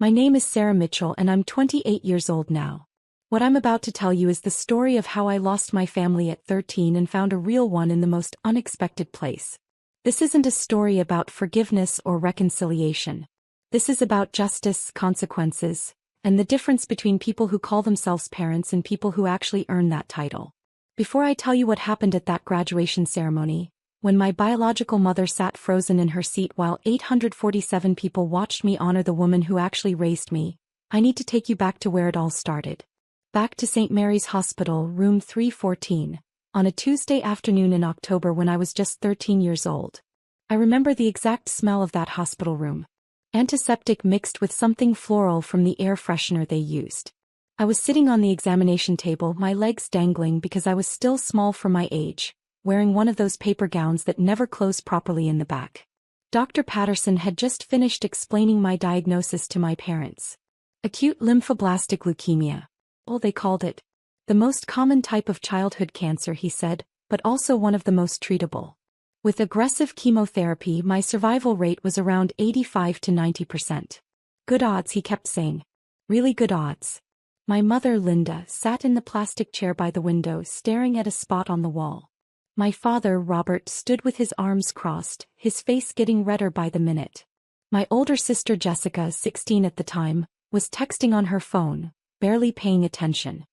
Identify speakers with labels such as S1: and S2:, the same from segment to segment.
S1: My name is Sarah Mitchell and I'm 28 years old now. What I'm about to tell you is the story of how I lost my family at 13 and found a real one in the most unexpected place. This isn't a story about forgiveness or reconciliation. This is about justice, consequences, and the difference between people who call themselves parents and people who actually earn that title. Before I tell you what happened at that graduation ceremony, when my biological mother sat frozen in her seat while 847 people watched me honor the woman who actually raised me, I need to take you back to where it all started. Back to St. Mary's Hospital, room 314, on a Tuesday afternoon in October when I was just 13 years old. I remember the exact smell of that hospital room. Antiseptic mixed with something floral from the air freshener they used. I was sitting on the examination table, my legs dangling because I was still small for my age, wearing one of those paper gowns that never close properly in the back. Dr. Patterson had just finished explaining my diagnosis to my parents. Acute lymphoblastic leukemia. Well, they called it. The most common type of childhood cancer, he said, but also one of the most treatable. With aggressive chemotherapy, my survival rate was around 85 to 90%. Good odds, he kept saying. Really good odds. My mother, Linda, sat in the plastic chair by the window staring at a spot on the wall. My father, Robert, stood with his arms crossed, his face getting redder by the minute. My older sister, Jessica, 16 at the time, was texting on her phone, barely paying attention.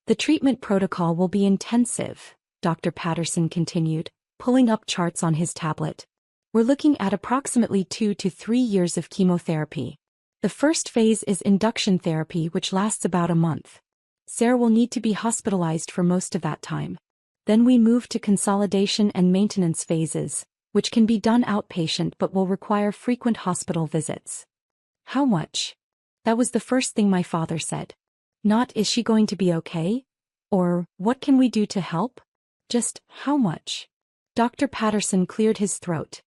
S1: The treatment protocol will be intensive, Dr. Patterson continued, pulling up charts on his tablet. We're looking at approximately 2 to 3 years of chemotherapy. The first phase is induction therapy, which lasts about a month. Sarah will need to be hospitalized for most of that time. Then we move to consolidation and maintenance phases, which can be done outpatient but will require frequent hospital visits. How much? That was the first thing my father said. Not, is she going to be okay? Or, what can we do to help? Just, how much? Dr. Patterson cleared his throat.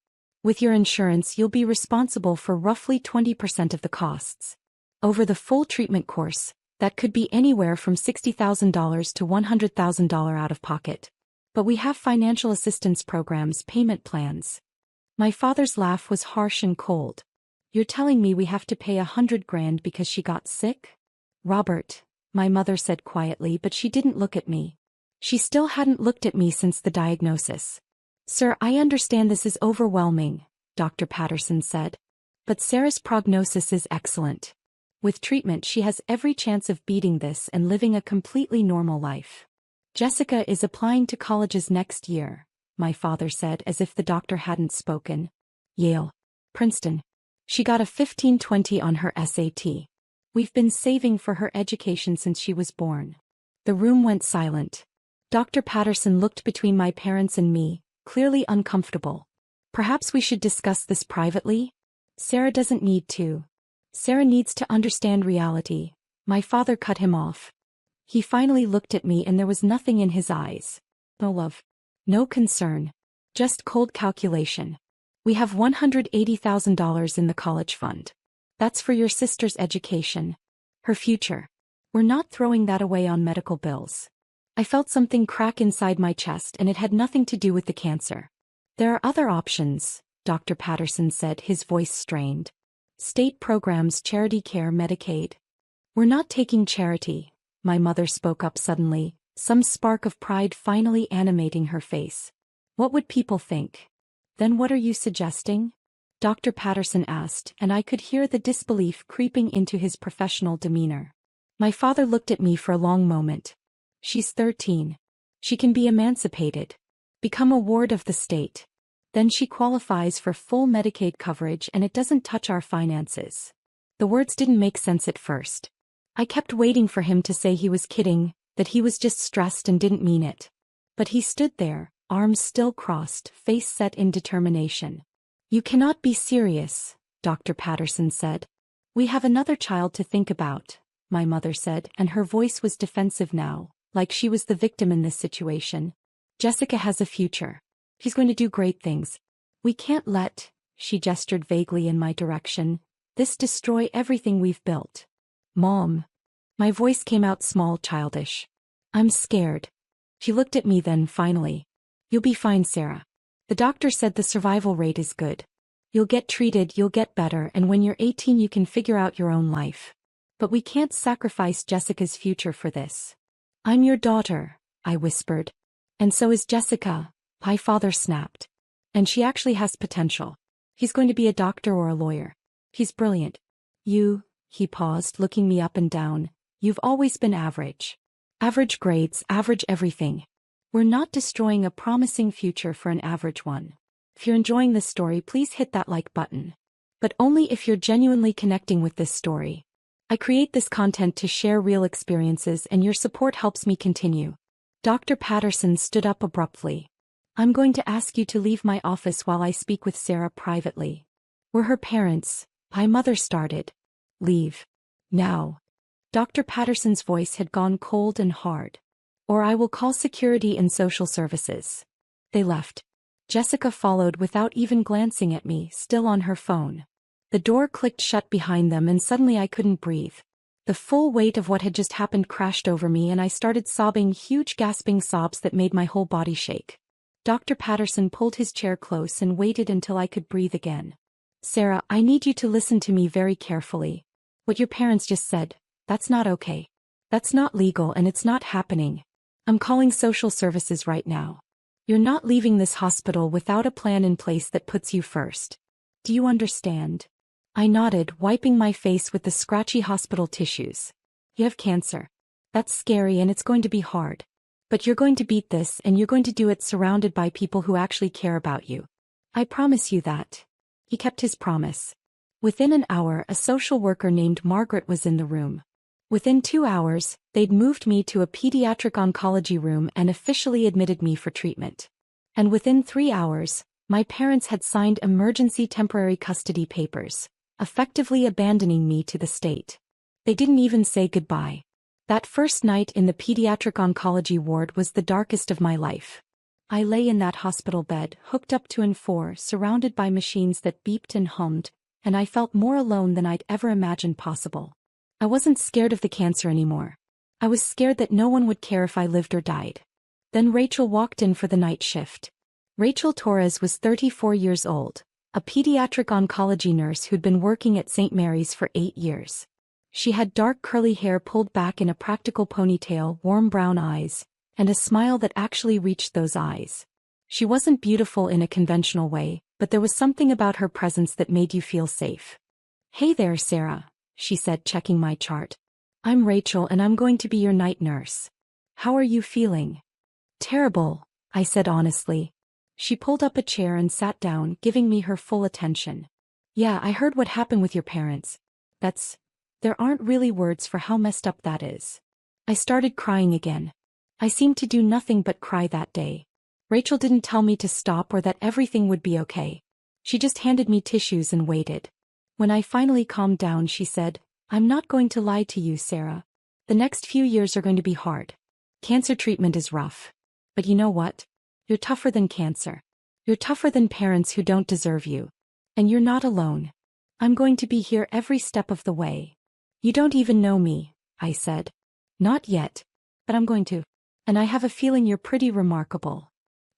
S1: With your insurance, you'll be responsible for roughly 20% of the costs. Over the full treatment course, that could be anywhere from $60,000 to $100,000 out of pocket. But we have financial assistance programs, payment plans. My father's laugh was harsh and cold. You're telling me we have to pay $100,000 because she got sick? Robert, my mother said quietly, but she didn't look at me. She still hadn't looked at me since the diagnosis. Sir, I understand this is overwhelming, Dr. Patterson said. But Sarah's prognosis is excellent. With treatment, she has every chance of beating this and living a completely normal life. Jessica is applying to colleges next year, my father said as if the doctor hadn't spoken. Yale. Princeton. She got a 1520 on her SAT. We've been saving for her education since she was born. The room went silent. Dr. Patterson looked between my parents and me, clearly uncomfortable. Perhaps we should discuss this privately? Sarah doesn't need to. Sarah needs to understand reality. My father cut him off. He finally looked at me and there was nothing in his eyes. No love. No concern. Just cold calculation. We have $180,000 in the college fund. That's for your sister's education. Her future. We're not throwing that away on medical bills. I felt something crack inside my chest and it had nothing to do with the cancer. There are other options, Dr. Patterson said, his voice strained. State programs, charity care, Medicaid. We're not taking charity, my mother spoke up suddenly, some spark of pride finally animating her face. What would people think? Then what are you suggesting? Dr. Patterson asked, and I could hear the disbelief creeping into his professional demeanor. My father looked at me for a long moment. She's 13. She can be emancipated. Become a ward of the state. Then she qualifies for full Medicaid coverage and it doesn't touch our finances. The words didn't make sense at first. I kept waiting for him to say he was kidding, that he was just stressed and didn't mean it. But he stood there, arms still crossed, face set in determination. You cannot be serious, Dr. Patterson said. We have another child to think about, my mother said, and her voice was defensive now, like she was the victim in this situation. Jessica has a future. She's going to do great things. We can't let, she gestured vaguely in my direction, this destroy everything we've built. Mom. My voice came out small, childish. I'm scared. She looked at me then, finally. You'll be fine, Sarah. The doctor said the survival rate is good. You'll get treated, you'll get better, and when you're 18 you can figure out your own life. But we can't sacrifice Jessica's future for this. I'm your daughter, I whispered. And so is Jessica, my father snapped. And she actually has potential. He's going to be a doctor or a lawyer. He's brilliant. He paused, looking me up and down. You've always been average. Average grades, average everything. We're not destroying a promising future for an average one. If you're enjoying this story, please hit that like button. But only if you're genuinely connecting with this story. I create this content to share real experiences, and your support helps me continue. Dr. Patterson stood up abruptly. I'm going to ask you to leave my office while I speak with Sarah privately. We're her parents, my mother started. Leave. Now. Dr. Patterson's voice had gone cold and hard. Or I will call security and social services. They left. Jessica followed without even glancing at me, still on her phone. The door clicked shut behind them and suddenly I couldn't breathe. The full weight of what had just happened crashed over me and I started sobbing, huge gasping sobs that made my whole body shake. Dr. Patterson pulled his chair close and waited until I could breathe again. Sarah, I need you to listen to me very carefully. What your parents just said, that's not okay. That's not legal and it's not happening. I'm calling social services right now. You're not leaving this hospital without a plan in place that puts you first. Do you understand? I nodded, wiping my face with the scratchy hospital tissues. You have cancer. That's scary and it's going to be hard. But you're going to beat this and you're going to do it surrounded by people who actually care about you. I promise you that. He kept his promise. Within an hour, a social worker named Margaret was in the room. Within 2 hours, they'd moved me to a pediatric oncology room and officially admitted me for treatment. And within 3 hours, my parents had signed emergency temporary custody papers, effectively abandoning me to the state. They didn't even say goodbye. That first night in the pediatric oncology ward was the darkest of my life. I lay in that hospital bed, hooked up to N4, surrounded by machines that beeped and hummed, and I felt more alone than I'd ever imagined possible. I wasn't scared of the cancer anymore. I was scared that no one would care if I lived or died. Then Rachel walked in for the night shift. Rachel Torres was 34 years old, a pediatric oncology nurse who'd been working at St. Mary's for 8 years. She had dark curly hair pulled back in a practical ponytail, warm brown eyes, and a smile that actually reached those eyes. She wasn't beautiful in a conventional way, but there was something about her presence that made you feel safe. Hey there, Sarah, she said, checking my chart. I'm Rachel and I'm going to be your night nurse. How are you feeling? Terrible, I said honestly. She pulled up a chair and sat down, giving me her full attention. Yeah, I heard what happened with your parents. There aren't really words for how messed up that is. I started crying again. I seemed to do nothing but cry that day. Rachel didn't tell me to stop or that everything would be okay. She just handed me tissues and waited. When I finally calmed down, she said, I'm not going to lie to you, Sarah. The next few years are going to be hard. Cancer treatment is rough. But you know what? You're tougher than cancer. You're tougher than parents who don't deserve you. And you're not alone. I'm going to be here every step of the way. You don't even know me, I said. Not yet. But I'm going to. And I have a feeling you're pretty remarkable.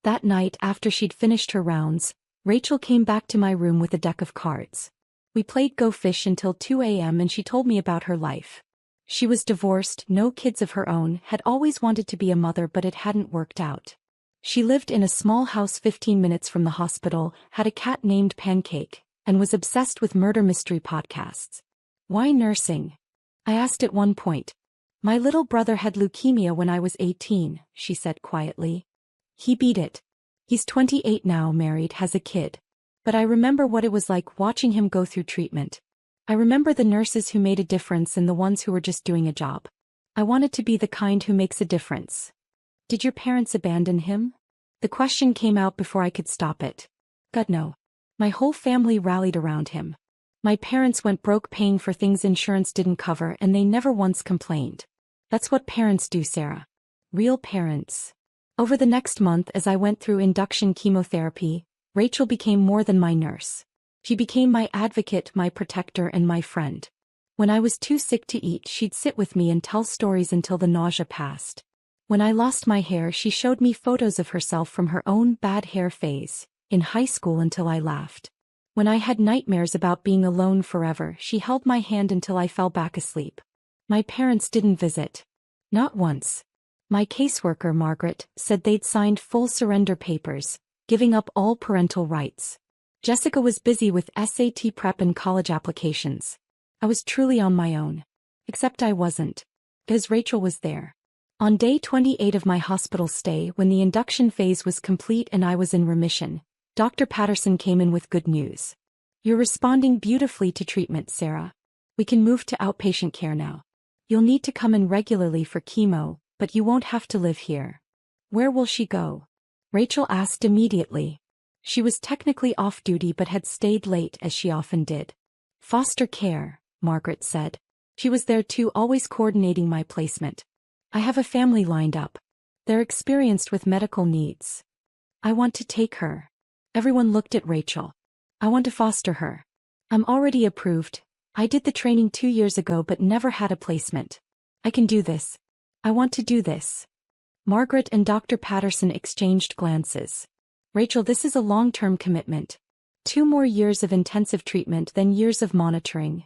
S1: That night, after she'd finished her rounds, Rachel came back to my room with a deck of cards. We played Go Fish until 2 a.m. and she told me about her life. She was divorced, no kids of her own, had always wanted to be a mother but it hadn't worked out. She lived in a small house 15 minutes from the hospital, had a cat named Pancake, and was obsessed with murder mystery podcasts. Why nursing? I asked at one point. My little brother had leukemia when I was 18, she said quietly. He beat it. He's 28 now, married, has a kid. But I remember what it was like watching him go through treatment. I remember the nurses who made a difference and the ones who were just doing a job. I wanted to be the kind who makes a difference. Did your parents abandon him? The question came out before I could stop it. God, no. My whole family rallied around him. My parents went broke paying for things insurance didn't cover and they never once complained. That's what parents do, Sarah. Real parents. Over the next month, as I went through induction chemotherapy, Rachel became more than my nurse. She became my advocate, my protector, and my friend. When I was too sick to eat, she'd sit with me and tell stories until the nausea passed. When I lost my hair, she showed me photos of herself from her own bad hair phase, in high school, until I laughed. When I had nightmares about being alone forever, she held my hand until I fell back asleep. My parents didn't visit. Not once. My caseworker, Margaret, said they'd signed full surrender papers, giving up all parental rights. Jessica was busy with SAT prep and college applications. I was truly on my own. Except I wasn't. Because Rachel was there. On day 28 of my hospital stay, when the induction phase was complete and I was in remission, Dr. Patterson came in with good news. You're responding beautifully to treatment, Sarah. We can move to outpatient care now. You'll need to come in regularly for chemo, but you won't have to live here. Where will she go? Rachel asked immediately. She was technically off duty but had stayed late as she often did. Foster care, Margaret said. She was there too, always coordinating my placement. I have a family lined up. They're experienced with medical needs. I want to take her. Everyone looked at Rachel. I want to foster her. I'm already approved. I did the training 2 years ago but never had a placement. I can do this. I want to do this. Margaret and Dr. Patterson exchanged glances. Rachel, this is a long-term commitment. 2 more years of intensive treatment, then years of monitoring.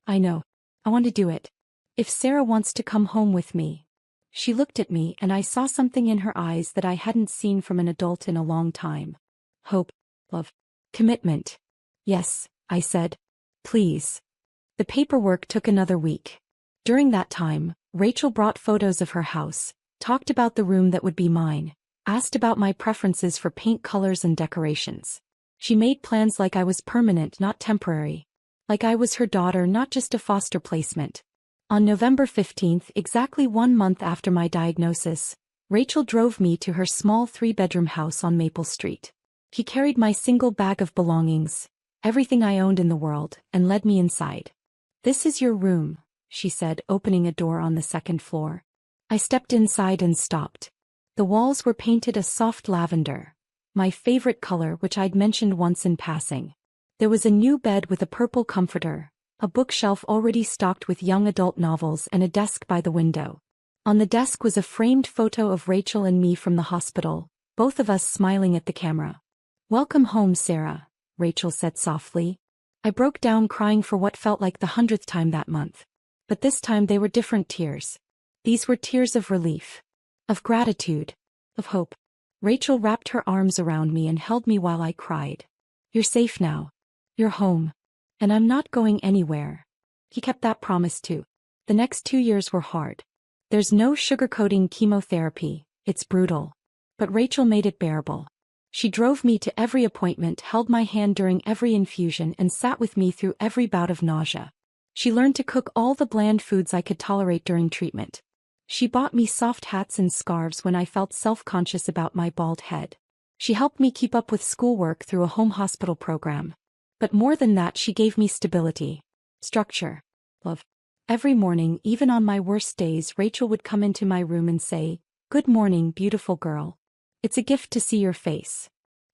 S1: I know. I want to do it. If Sarah wants to come home with me. She looked at me and I saw something in her eyes that I hadn't seen from an adult in a long time. Hope. Love. Commitment. Yes, I said. Please. The paperwork took another week. During that time, Rachel brought photos of her house, talked about the room that would be mine, asked about my preferences for paint colors and decorations. She made plans like I was permanent, not temporary. Like I was her daughter, not just a foster placement. On November 15th, exactly 1 month after my diagnosis, Rachel drove me to her small 3-bedroom house on Maple Street. She carried my single bag of belongings, everything I owned in the world, and led me inside. This is your room, she said, opening a door on the 2nd floor. I stepped inside and stopped. The walls were painted a soft lavender, my favorite color, which I'd mentioned once in passing. There was a new bed with a purple comforter, a bookshelf already stocked with young adult novels, and a desk by the window. On the desk was a framed photo of Rachel and me from the hospital, both of us smiling at the camera. Welcome home, Sarah, Rachel said softly. I broke down crying for what felt like the 100th time that month. But this time they were different tears. These were tears of relief, of gratitude, of hope. Rachel wrapped her arms around me and held me while I cried. You're safe now. You're home. And I'm not going anywhere. He kept that promise too. The next 2 years were hard. There's no sugarcoating chemotherapy, it's brutal. But Rachel made it bearable. She drove me to every appointment, held my hand during every infusion, and sat with me through every bout of nausea. She learned to cook all the bland foods I could tolerate during treatment. She bought me soft hats and scarves when I felt self-conscious about my bald head. She helped me keep up with schoolwork through a home hospital program. But more than that, she gave me stability, structure, love. Every morning, even on my worst days, Rachel would come into my room and say, "Good morning, beautiful girl. It's a gift to see your face."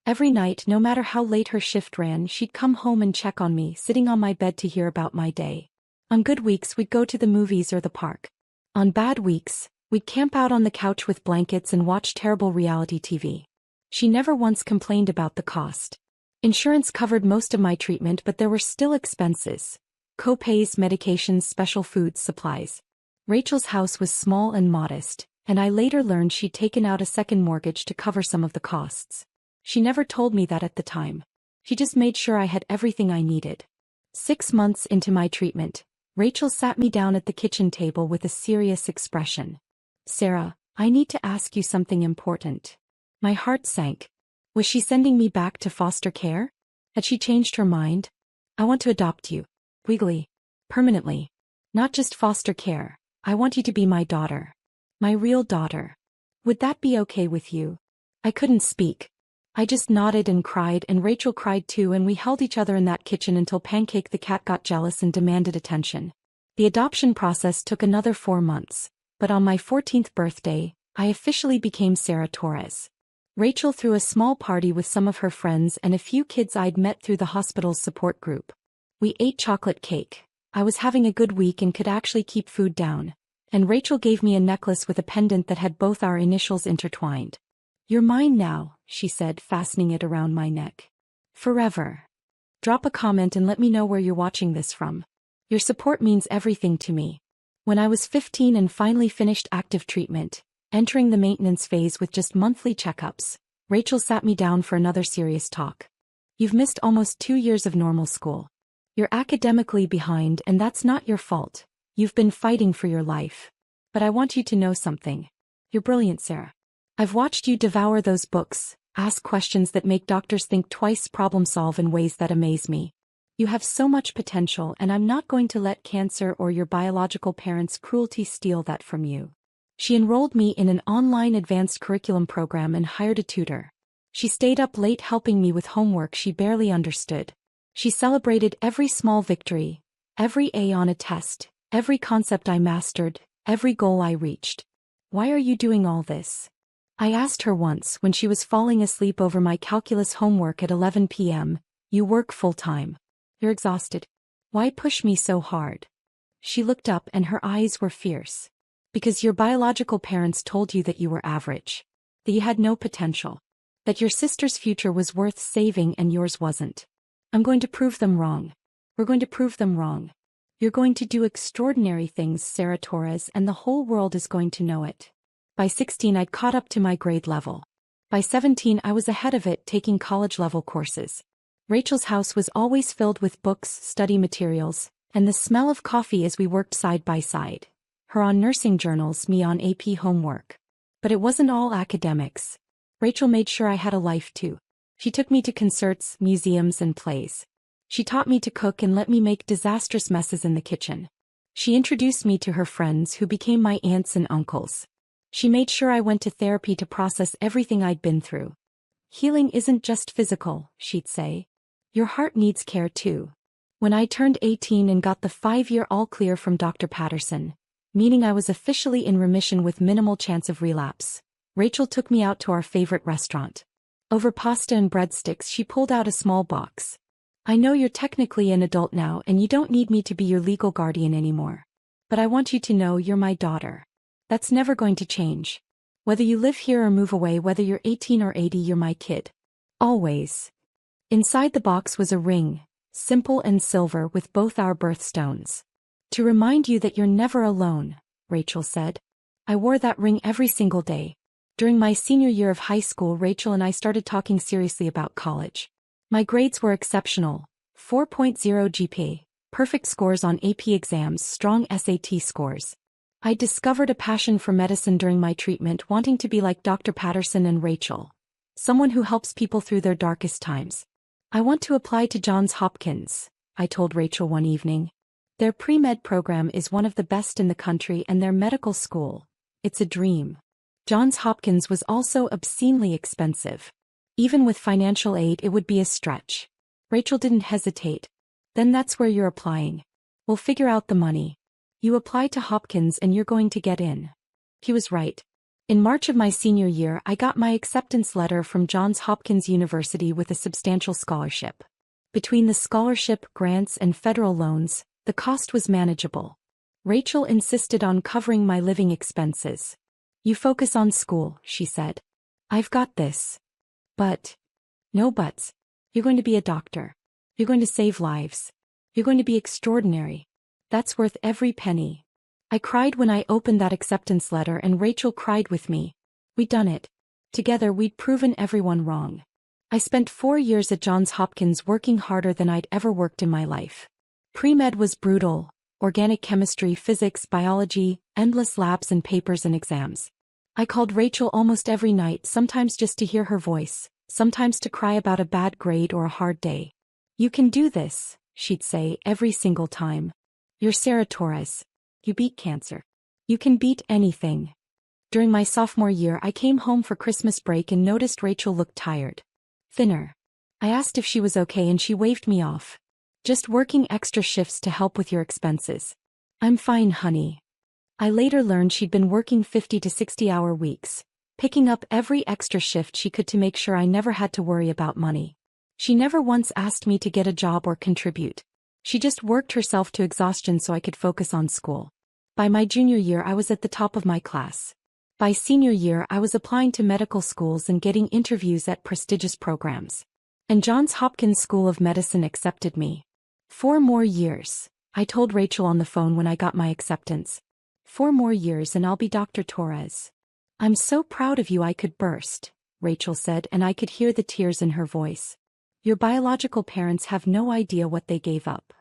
S1: Every night, no matter how late her shift ran, she'd come home and check on me, sitting on my bed to hear about my day. On good weeks, we'd go to the movies or the park. On bad weeks, we'd camp out on the couch with blankets and watch terrible reality TV. She never once complained about the cost. Insurance covered most of my treatment, but there were still expenses. Co-pays, medications, special foods, supplies. Rachel's house was small and modest, and I later learned she'd taken out a second mortgage to cover some of the costs. She never told me that at the time. She just made sure I had everything I needed. 6 months into my treatment, Rachel sat me down at the kitchen table with a serious expression. "Sarah, I need to ask you something important." My heart sank. Was she sending me back to foster care? Had she changed her mind? "I want to adopt you. Legally. Permanently. Not just foster care. I want you to be my daughter. My real daughter. Would that be okay with you?" I couldn't speak. I just nodded and cried, and Rachel cried too, and we held each other in that kitchen until Pancake the cat got jealous and demanded attention. The adoption process took another 4 months, but on my 14th birthday, I officially became Sarah Torres. Rachel threw a small party with some of her friends and a few kids I'd met through the hospital's support group. We ate chocolate cake. I was having a good week and could actually keep food down. And Rachel gave me a necklace with a pendant that had both our initials intertwined. "You're mine now," she said, fastening it around my neck. "Forever." Drop a comment and let me know where you're watching this from. Your support means everything to me. When I was 15 and finally finished active treatment, entering the maintenance phase with just monthly checkups, Rachel sat me down for another serious talk. You've missed almost 2 years of normal school. You're academically behind, and that's not your fault. You've been fighting for your life. But I want you to know something. You're brilliant, Sarah. I've watched you devour those books, ask questions that make doctors think twice, problem solve in ways that amaze me. You have so much potential, and I'm not going to let cancer or your biological parents' cruelty steal that from you. She enrolled me in an online advanced curriculum program and hired a tutor. She stayed up late helping me with homework she barely understood. She celebrated every small victory, every A on a test, every concept I mastered, every goal I reached. Why are you doing all this? I asked her once when she was falling asleep over my calculus homework at 11 p.m., You work full-time. You're exhausted. Why push me so hard? She looked up and her eyes were fierce. Because your biological parents told you that you were average. That you had no potential. That your sister's future was worth saving and yours wasn't. I'm going to prove them wrong. We're going to prove them wrong. You're going to do extraordinary things, Sarah Torres, and the whole world is going to know it. By 16 I'd caught up to my grade level. By 17 I was ahead of it, taking college-level courses. Rachel's house was always filled with books, study materials, and the smell of coffee as we worked side by side. Her on nursing journals, me on AP homework. But it wasn't all academics. Rachel made sure I had a life too. She took me to concerts, museums, and plays. She taught me to cook and let me make disastrous messes in the kitchen. She introduced me to her friends who became my aunts and uncles. She made sure I went to therapy to process everything I'd been through. Healing isn't just physical, she'd say. Your heart needs care too. When I turned 18 and got the 5-year all-clear from Dr. Patterson, meaning I was officially in remission with minimal chance of relapse, Rachel took me out to our favorite restaurant. Over pasta and breadsticks she pulled out a small box. I know you're technically an adult now and you don't need me to be your legal guardian anymore. But I want you to know you're my daughter. That's never going to change. Whether you live here or move away, whether you're 18 or 80, you're my kid. Always. Inside the box was a ring, simple and silver with both our birthstones. To remind you that you're never alone, Rachel said. I wore that ring every single day. During my senior year of high school, Rachel and I started talking seriously about college. My grades were exceptional, 4.0 GPA, perfect scores on AP exams, strong SAT scores. I discovered a passion for medicine during my treatment, wanting to be like Dr. Patterson and Rachel, someone who helps people through their darkest times. I want to apply to Johns Hopkins, I told Rachel one evening. Their pre-med program is one of the best in the country and their medical school, it's a dream. Johns Hopkins was also obscenely expensive. Even with financial aid it would be a stretch. Rachel didn't hesitate. Then that's where you're applying. We'll figure out the money. You apply to Hopkins and you're going to get in. He was right. In March of my senior year I got my acceptance letter from Johns Hopkins University with a substantial scholarship. Between the scholarship, grants, and federal loans, the cost was manageable. Rachel insisted on covering my living expenses. You focus on school, she said. I've got this. But. No buts. You're going to be a doctor. You're going to save lives. You're going to be extraordinary. That's worth every penny. I cried when I opened that acceptance letter and Rachel cried with me. We'd done it. Together we'd proven everyone wrong. I spent 4 years at Johns Hopkins working harder than I'd ever worked in my life. Pre-med was brutal. Organic chemistry, physics, biology, endless labs and papers and exams. I called Rachel almost every night, sometimes just to hear her voice, sometimes to cry about a bad grade or a hard day. You can do this, she'd say every single time. You're Sarah Torres. You beat cancer. You can beat anything. During my sophomore year I came home for Christmas break and noticed Rachel looked tired. Thinner. I asked if she was okay and she waved me off. Just working extra shifts to help with your expenses. I'm fine, honey. I later learned she'd been working 50 to 60-hour weeks, picking up every extra shift she could to make sure I never had to worry about money. She never once asked me to get a job or contribute. She just worked herself to exhaustion so I could focus on school. By my junior year I was at the top of my class. By senior year I was applying to medical schools and getting interviews at prestigious programs. And Johns Hopkins School of Medicine accepted me. 4 more years, I told Rachel on the phone when I got my acceptance. 4 more years and I'll be Dr. Torres. I'm so proud of you I could burst, Rachel said, and I could hear the tears in her voice. Your biological parents have no idea what they gave up.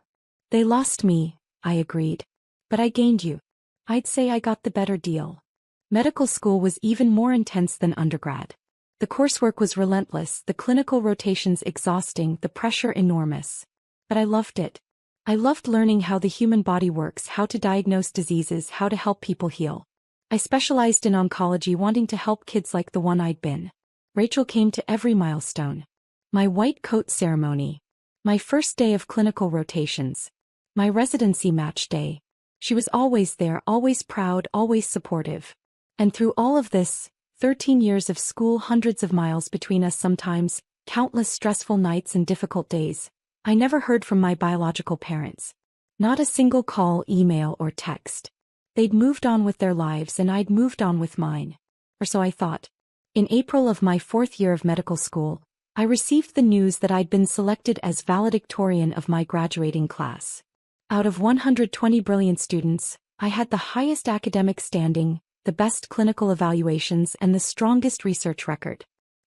S1: They lost me, I agreed. But I gained you. I'd say I got the better deal. Medical school was even more intense than undergrad. The coursework was relentless, the clinical rotations exhausting, the pressure enormous. But I loved it. I loved learning how the human body works, how to diagnose diseases, how to help people heal. I specialized in oncology, wanting to help kids like the one I'd been. Rachel came to every milestone. My white coat ceremony. My first day of clinical rotations. My residency match day. She was always there, always proud, always supportive. And through all of this, 13 years of school, hundreds of miles between us sometimes, countless stressful nights and difficult days, I never heard from my biological parents. Not a single call, email, or text. They'd moved on with their lives and I'd moved on with mine. Or so I thought. In April of my 4th year of medical school, I received the news that I'd been selected as valedictorian of my graduating class. Out of 120 brilliant students, I had the highest academic standing, the best clinical evaluations, and the strongest research record.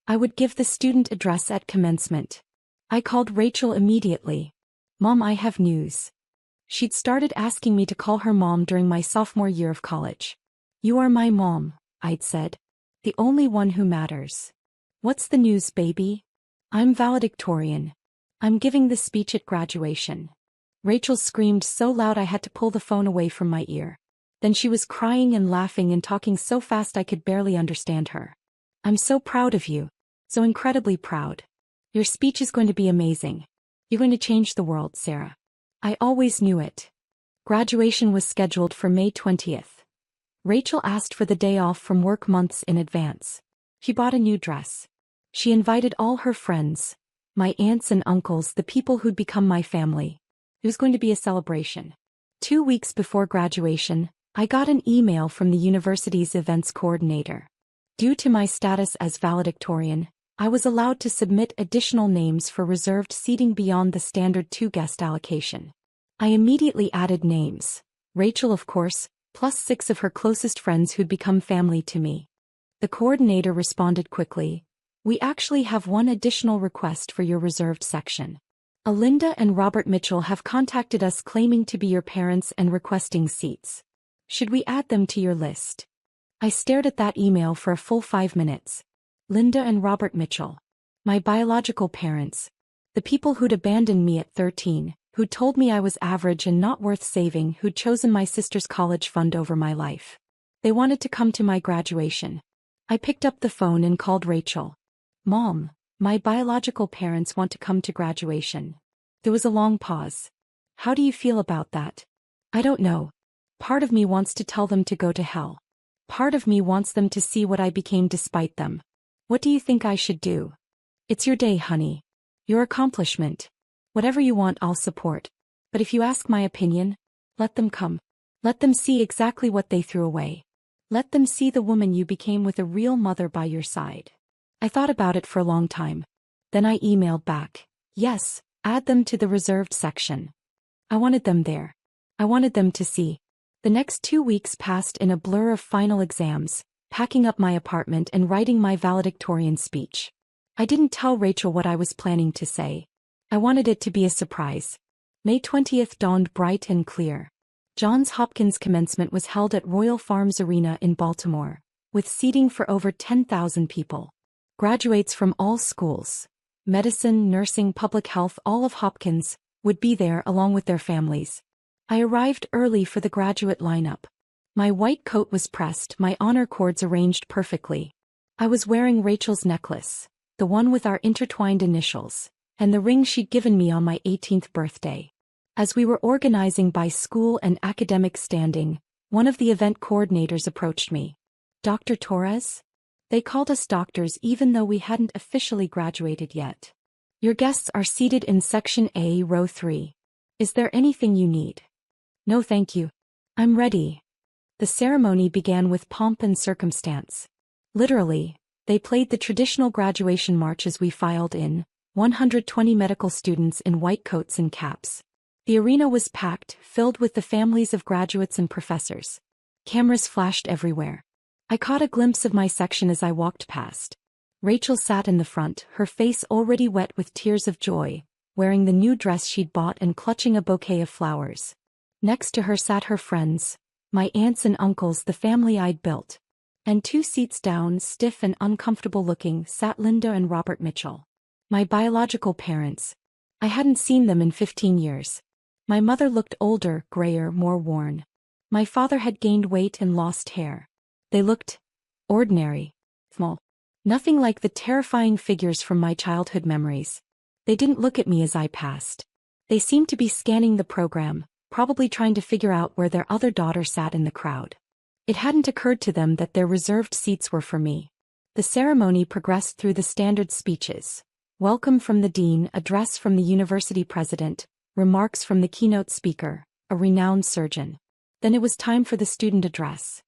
S1: I would give the student address at commencement. I called Rachel immediately. Mom, I have news. She'd started asking me to call her mom during my sophomore year of college. You are my mom, I'd said. The only one who matters. What's the news, baby? I'm valedictorian. I'm giving the speech at graduation. Rachel screamed so loud I had to pull the phone away from my ear. Then she was crying and laughing and talking so fast I could barely understand her. I'm so proud of you. So incredibly proud. Your speech is going to be amazing. You're going to change the world, Sarah. I always knew it. Graduation was scheduled for May 20th. Rachel asked for the day off from work months in advance. She bought a new dress. She invited all her friends, my aunts and uncles, the people who'd become my family. It was going to be a celebration. 2 weeks before graduation, I got an email from the university's events coordinator. Due to my status as valedictorian, I was allowed to submit additional names for reserved seating beyond the standard 2-guest allocation. I immediately added names. Rachel, of course, plus 6 of her closest friends who'd become family to me. The coordinator responded quickly. We actually have one additional request for your reserved section. Alinda and Robert Mitchell have contacted us claiming to be your parents and requesting seats. Should we add them to your list? I stared at that email for a full 5 minutes. Linda and Robert Mitchell. My biological parents. The people who'd abandoned me at 13, who'd told me I was average and not worth saving, who'd chosen my sister's college fund over my life. They wanted to come to my graduation. I picked up the phone and called Rachel. Mom, my biological parents want to come to graduation. There was a long pause. How do you feel about that? I don't know. Part of me wants to tell them to go to hell. Part of me wants them to see what I became despite them. What do you think I should do? It's your day, honey. Your accomplishment. Whatever you want, I'll support. But if you ask my opinion, let them come. Let them see exactly what they threw away. Let them see the woman you became with a real mother by your side. I thought about it for a long time. Then I emailed back. Yes, add them to the reserved section. I wanted them there. I wanted them to see. The next 2 weeks passed in a blur of final exams, packing up my apartment and writing my valedictorian speech. I didn't tell Rachel what I was planning to say. I wanted it to be a surprise. May 20th dawned bright and clear. Johns Hopkins commencement was held at Royal Farms Arena in Baltimore, with seating for over 10,000 people. Graduates from all schools, medicine, nursing, public health, all of Hopkins, would be there along with their families. I arrived early for the graduate lineup. My white coat was pressed, my honor cords arranged perfectly. I was wearing Rachel's necklace, the one with our intertwined initials, and the ring she'd given me on my 18th birthday. As we were organizing by school and academic standing, one of the event coordinators approached me. Dr. Torres? They called us doctors even though we hadn't officially graduated yet. Your guests are seated in Section A, Row 3. Is there anything you need? No, thank you. I'm ready. The ceremony began with pomp and circumstance. Literally, they played the traditional graduation march as we filed in, 120 medical students in white coats and caps. The arena was packed, filled with the families of graduates and professors. Cameras flashed everywhere. I caught a glimpse of my section as I walked past. Rachel sat in the front, her face already wet with tears of joy, wearing the new dress she'd bought and clutching a bouquet of flowers. Next to her sat her friends, my aunts and uncles, the family I'd built. And 2 seats down, stiff and uncomfortable looking, sat Linda and Robert Mitchell. My biological parents. I hadn't seen them in 15 years. My mother looked older, grayer, more worn. My father had gained weight and lost hair. They looked ordinary, small. Nothing like the terrifying figures from my childhood memories. They didn't look at me as I passed. They seemed to be scanning the program, probably trying to figure out where their other daughter sat in the crowd. It hadn't occurred to them that their reserved seats were for me. The ceremony progressed through the standard speeches. Welcome from the dean, address from the university president, remarks from the keynote speaker, a renowned surgeon. Then it was time for the student address.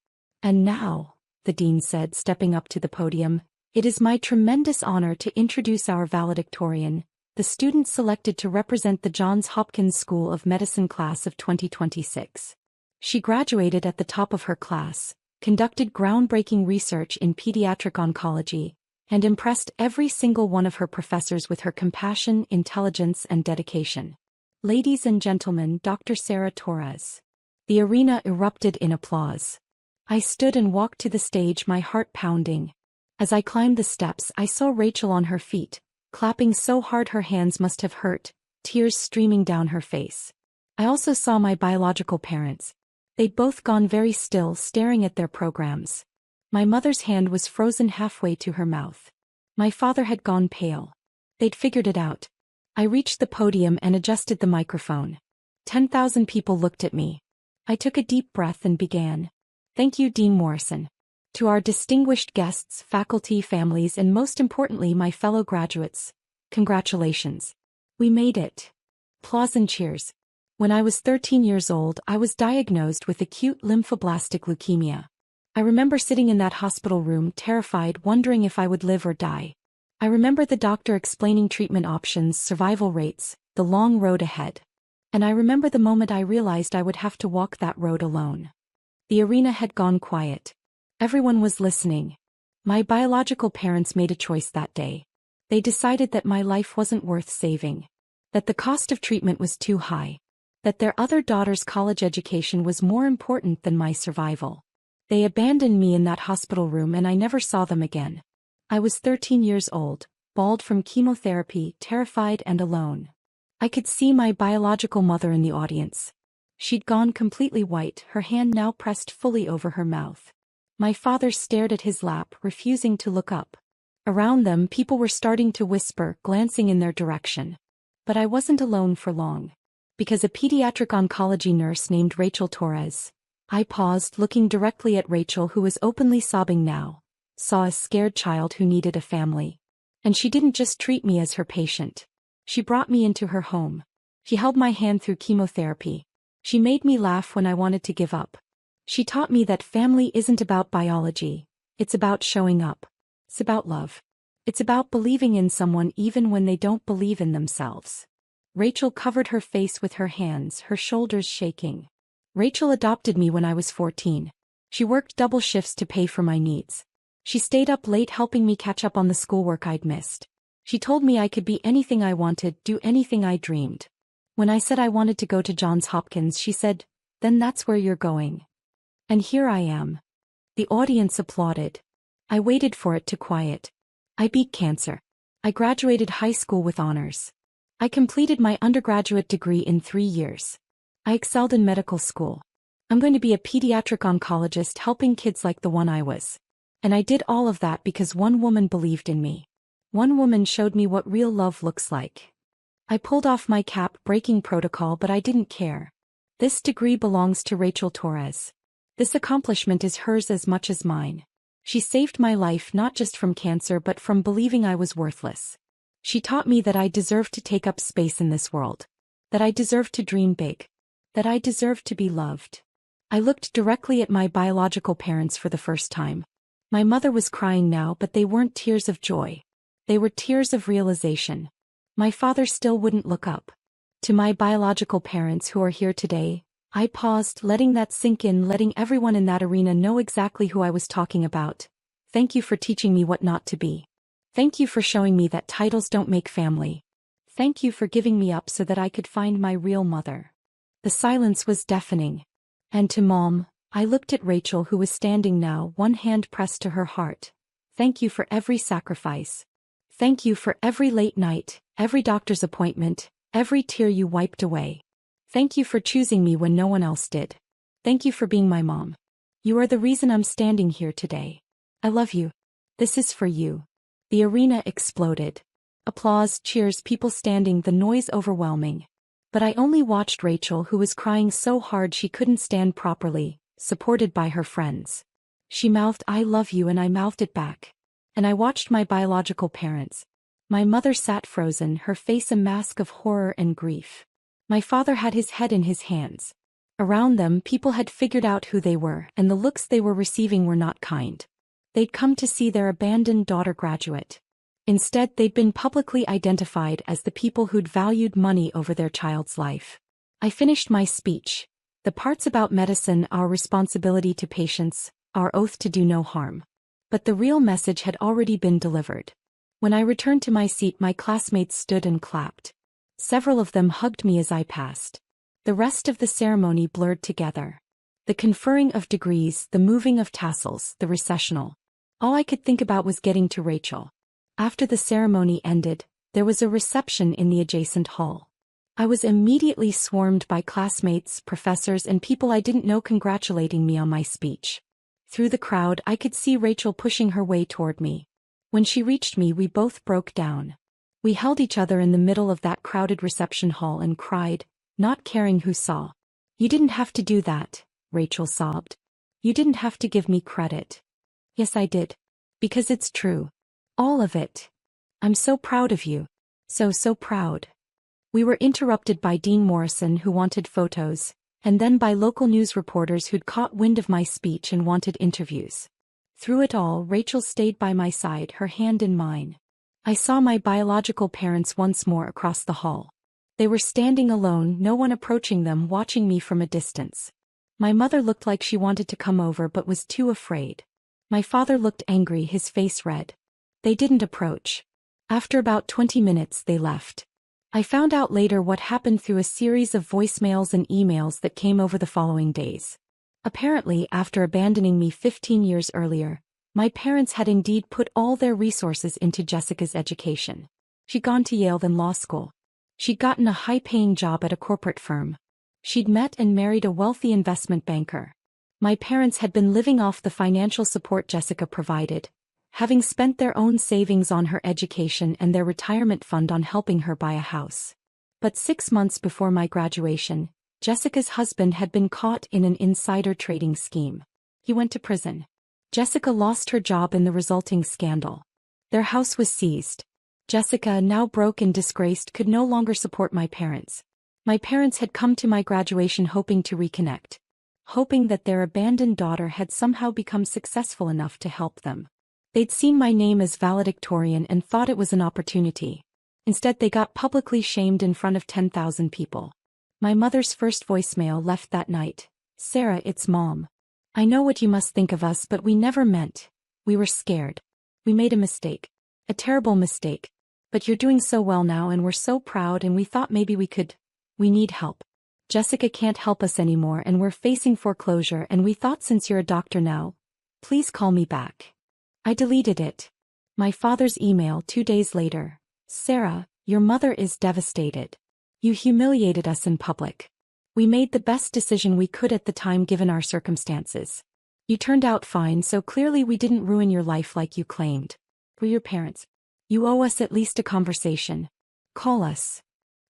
S1: And now, the dean said, stepping up to the podium, it is my tremendous honor to introduce our valedictorian, the student selected to represent the Johns Hopkins School of Medicine class of 2026. She graduated at the top of her class, conducted groundbreaking research in pediatric oncology, and impressed every single one of her professors with her compassion, intelligence, and dedication. Ladies and gentlemen, Dr. Sarah Torres. The arena erupted in applause. I stood and walked to the stage, my heart pounding. As I climbed the steps, I saw Rachel on her feet, clapping so hard her hands must have hurt, tears streaming down her face. I also saw my biological parents. They'd both gone very still, staring at their programs. My mother's hand was frozen halfway to her mouth. My father had gone pale. They'd figured it out. I reached the podium and adjusted the microphone. 10,000 people looked at me. I took a deep breath and began. Thank you, Dean Morrison. To our distinguished guests, faculty, families, and most importantly, my fellow graduates, congratulations. We made it. Applause and cheers. When I was 13 years old, I was diagnosed with acute lymphoblastic leukemia. I remember sitting in that hospital room, terrified, wondering if I would live or die. I remember the doctor explaining treatment options, survival rates, the long road ahead. And I remember the moment I realized I would have to walk that road alone. The arena had gone quiet. Everyone was listening. My biological parents made a choice that day. They decided that my life wasn't worth saving. That the cost of treatment was too high. That their other daughter's college education was more important than my survival. They abandoned me in that hospital room and I never saw them again. I was 13 years old, bald from chemotherapy, terrified and alone. I could see my biological mother in the audience. She'd gone completely white, her hand now pressed fully over her mouth. My father stared at his lap, refusing to look up. Around them, people were starting to whisper, glancing in their direction. But I wasn't alone for long. Because a pediatric oncology nurse named Rachel Torres. I paused, looking directly at Rachel, who was openly sobbing now. Saw a scared child who needed a family. And she didn't just treat me as her patient. She brought me into her home. She held my hand through chemotherapy. She made me laugh when I wanted to give up. She taught me that family isn't about biology. It's about showing up. It's about love. It's about believing in someone even when they don't believe in themselves. Rachel covered her face with her hands, her shoulders shaking. Rachel adopted me when I was 14. She worked double shifts to pay for my needs. She stayed up late helping me catch up on the schoolwork I'd missed. She told me I could be anything I wanted, do anything I dreamed. When I said I wanted to go to Johns Hopkins, she said, "Then that's where you're going." And here I am. The audience applauded. I waited for it to quiet. I beat cancer. I graduated high school with honors. I completed my undergraduate degree in 3 years. I excelled in medical school. I'm going to be a pediatric oncologist helping kids like the one I was. And I did all of that because one woman believed in me. One woman showed me what real love looks like. I pulled off my cap, breaking protocol, but I didn't care. This degree belongs to Rachel Torres. This accomplishment is hers as much as mine. She saved my life not just from cancer but from believing I was worthless. She taught me that I deserved to take up space in this world. That I deserved to dream big. That I deserved to be loved. I looked directly at my biological parents for the first time. My mother was crying now, but they weren't tears of joy. They were tears of realization. My father still wouldn't look up. To my biological parents who are here today, I paused, letting that sink in, letting everyone in that arena know exactly who I was talking about. Thank you for teaching me what not to be. Thank you for showing me that titles don't make family. Thank you for giving me up so that I could find my real mother. The silence was deafening. And to Mom, I looked at Rachel, who was standing now, one hand pressed to her heart. Thank you for every sacrifice. Thank you for every late night, every doctor's appointment, every tear you wiped away. Thank you for choosing me when no one else did. Thank you for being my mom. You are the reason I'm standing here today. I love you. This is for you. The arena exploded. Applause, cheers, people standing, the noise overwhelming. But I only watched Rachel, who was crying so hard she couldn't stand properly, supported by her friends. She mouthed, "I love you," and I mouthed it back. And I watched my biological parents. My mother sat frozen, her face a mask of horror and grief. My father had his head in his hands. Around them, people had figured out who they were, and the looks they were receiving were not kind. They'd come to see their abandoned daughter graduate. Instead, they'd been publicly identified as the people who'd valued money over their child's life. I finished my speech. The parts about medicine, our responsibility to patients, our oath to do no harm. But the real message had already been delivered. When I returned to my seat, my classmates stood and clapped. Several of them hugged me as I passed. The rest of the ceremony blurred together. The conferring of degrees, the moving of tassels, the recessional. All I could think about was getting to Rachel. After the ceremony ended, there was a reception in the adjacent hall. I was immediately swarmed by classmates, professors, and people I didn't know congratulating me on my speech. Through the crowd, I could see Rachel pushing her way toward me. When she reached me, we both broke down. We held each other in the middle of that crowded reception hall and cried, not caring who saw. "You didn't have to do that," Rachel sobbed. "You didn't have to give me credit." "Yes, I did. Because it's true. All of it. I'm so proud of you. So proud." We were interrupted by Dean Morrison, who wanted photos, and then by local news reporters who'd caught wind of my speech and wanted interviews. Through it all, Rachel stayed by my side, her hand in mine. I saw my biological parents once more across the hall. They were standing alone, no one approaching them, watching me from a distance. My mother looked like she wanted to come over but was too afraid. My father looked angry, his face red. They didn't approach. After about 20 minutes, they left. I found out later what happened through a series of voicemails and emails that came over the following days. Apparently, after abandoning me 15 years earlier, my parents had indeed put all their resources into Jessica's education. She'd gone to Yale, then law school. She'd gotten a high-paying job at a corporate firm. She'd met and married a wealthy investment banker. My parents had been living off the financial support Jessica provided, having spent their own savings on her education and their retirement fund on helping her buy a house. But 6 months before my graduation, Jessica's husband had been caught in an insider trading scheme. He went to prison. Jessica lost her job in the resulting scandal. Their house was seized. Jessica, now broke and disgraced, could no longer support my parents. My parents had come to my graduation hoping to reconnect, hoping that their abandoned daughter had somehow become successful enough to help them. They'd seen my name as valedictorian and thought it was an opportunity. Instead, they got publicly shamed in front of 10,000 people. My mother's first voicemail left that night. "Sarah, it's Mom. I know what you must think of us, but we never meant. We were scared. We made a mistake. A terrible mistake. But you're doing so well now and we're so proud and we thought maybe we could. We need help. Jessica can't help us anymore and we're facing foreclosure and we thought since you're a doctor now, please call me back." I deleted it. My father's email 2 days later. "Sarah, your mother is devastated. You humiliated us in public. We made the best decision we could at the time given our circumstances. You turned out fine, so clearly we didn't ruin your life like you claimed. We're your parents. You owe us at least a conversation. Call us."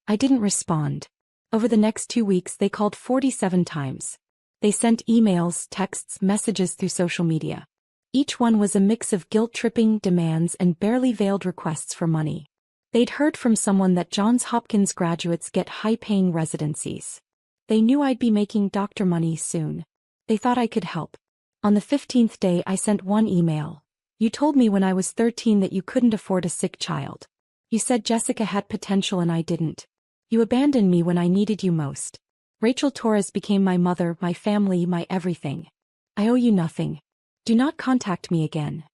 S1: I didn't respond. Over the next 2 weeks they called 47 times. They sent emails, texts, messages through social media. Each one was a mix of guilt-tripping demands and barely veiled requests for money. They'd heard from someone that Johns Hopkins graduates get high-paying residencies. They knew I'd be making doctor money soon. They thought I could help. On the 15th day I sent one email. "You told me when I was 13 that you couldn't afford a sick child. You said Jessica had potential and I didn't. You abandoned me when I needed you most. Rachel Torres became my mother, my family, my everything. I owe you nothing. Do not contact me again.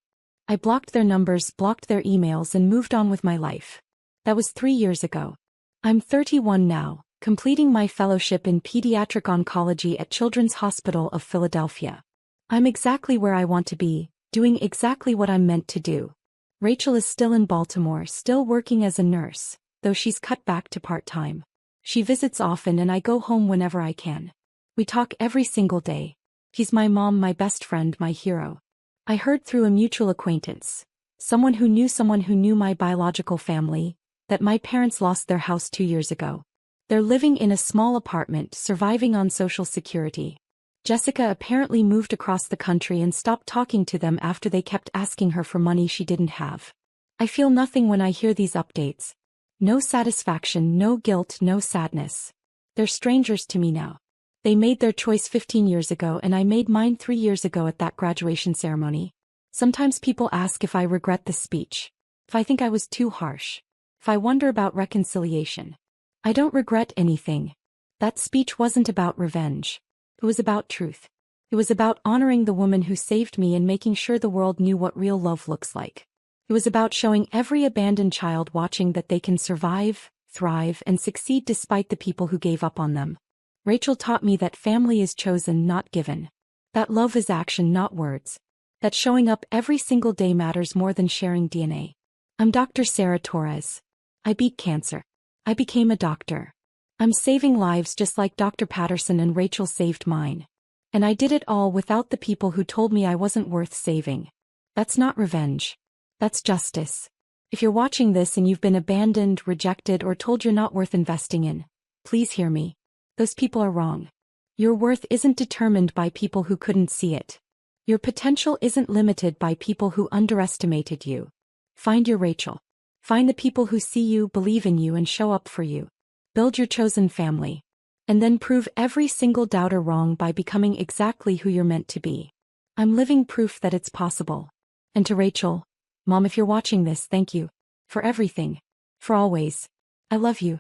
S1: I blocked their numbers, blocked their emails, and moved on with my life. That was 3 years ago. I'm 31 now, completing my fellowship in pediatric oncology at Children's Hospital of Philadelphia. I'm exactly where I want to be, doing exactly what I'm meant to do. Rachel is still in Baltimore, still working as a nurse, though she's cut back to part-time. She visits often and I go home whenever I can. We talk every single day. She's my mom, my best friend, my hero. I heard through a mutual acquaintance, someone who knew my biological family, that my parents lost their house 2 years ago. They're living in a small apartment, surviving on Social Security. Jessica apparently moved across the country and stopped talking to them after they kept asking her for money she didn't have. I feel nothing when I hear these updates. No satisfaction, no guilt, no sadness. They're strangers to me now. They made their choice 15 years ago and I made mine 3 years ago at that graduation ceremony. Sometimes people ask if I regret the speech. If I think I was too harsh. If I wonder about reconciliation. I don't regret anything. That speech wasn't about revenge. It was about truth. It was about honoring the woman who saved me and making sure the world knew what real love looks like. It was about showing every abandoned child watching that they can survive, thrive, and succeed despite the people who gave up on them. Rachel taught me that family is chosen, not given. That love is action, not words. That showing up every single day matters more than sharing DNA. I'm Dr. Sarah Torres. I beat cancer. I became a doctor. I'm saving lives just like Dr. Patterson and Rachel saved mine. And I did it all without the people who told me I wasn't worth saving. That's not revenge. That's justice. If you're watching this and you've been abandoned, rejected, or told you're not worth investing in, please hear me. Those people are wrong. Your worth isn't determined by people who couldn't see it. Your potential isn't limited by people who underestimated you. Find your Rachel. Find the people who see you, believe in you, and show up for you. Build your chosen family. And then prove every single doubter wrong by becoming exactly who you're meant to be. I'm living proof that it's possible. And to Rachel, Mom, if you're watching this, thank you. For everything. For always. I love you.